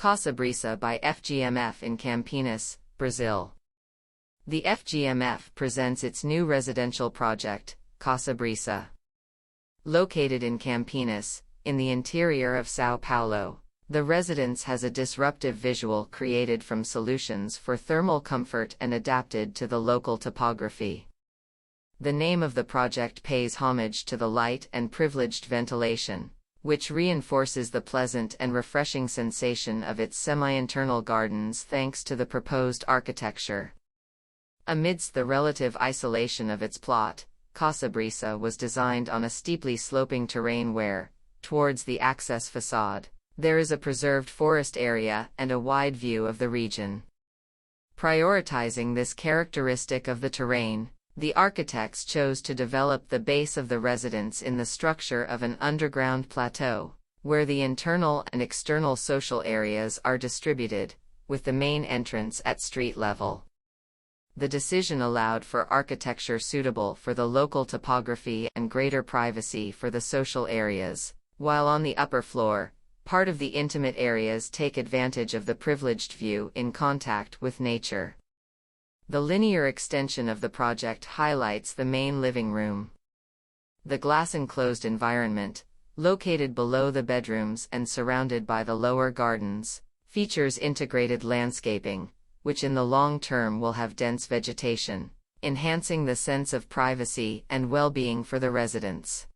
Casa Brisa by FGMF in Campinas, Brazil. The FGMF presents its new residential project, Casa Brisa. Located in Campinas, in the interior of São Paulo, the residence has a disruptive visual created from solutions for thermal comfort and adapted to the local topography. The name of the project pays homage to the light and privileged ventilation, which reinforces the pleasant and refreshing sensation of its semi-internal gardens thanks to the proposed architecture. Amidst the relative isolation of its plot, Casa Brisa was designed on a steeply sloping terrain where, towards the access facade, there is a preserved forest area and a wide view of the region. Prioritizing this characteristic of the terrain, the architects chose to develop the base of the residence in the structure of an underground plateau, where the internal and external social areas are distributed, with the main entrance at street level. The decision allowed for architecture suitable for the local topography and greater privacy for the social areas, while on the upper floor, part of the intimate areas take advantage of the privileged view in contact with nature. The linear extension of the project highlights the main living room. The glass-enclosed environment, located below the bedrooms and surrounded by the lower gardens, features integrated landscaping, which in the long term will have dense vegetation, enhancing the sense of privacy and well-being for the residents.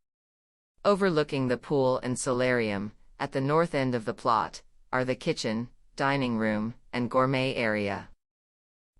Overlooking the pool and solarium, at the north end of the plot, are the kitchen, dining room, and gourmet area.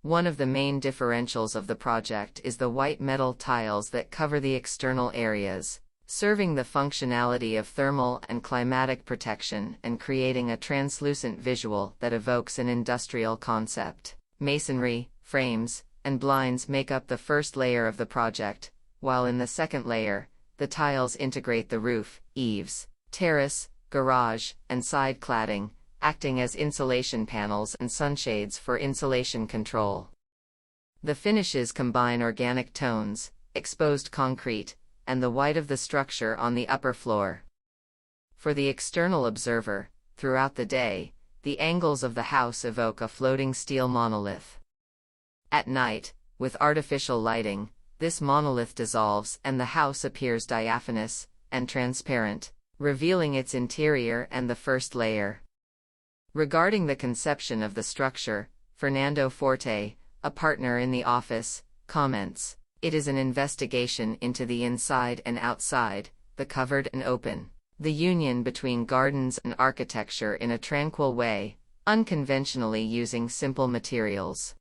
One of the main differentials of the project is the white metal tiles that cover the external areas, serving the functionality of thermal and climatic protection and creating a translucent visual that evokes an industrial concept. Masonry, frames, and blinds make up the first layer of the project, while in the second layer, the tiles integrate the roof, eaves, terrace, garage, and side cladding, acting as insulation panels and sunshades for insulation control. The finishes combine organic tones, exposed concrete, and the white of the structure on the upper floor. For the external observer, throughout the day, the angles of the house evoke a floating steel monolith. At night, with artificial lighting, this monolith dissolves and the house appears diaphanous and transparent, revealing its interior and the first layer. Regarding the conception of the structure, Fernando Forte, a partner in the office, comments, "It is an investigation into the inside and outside, the covered and open, the union between gardens and architecture in a tranquil way, unconventionally using simple materials."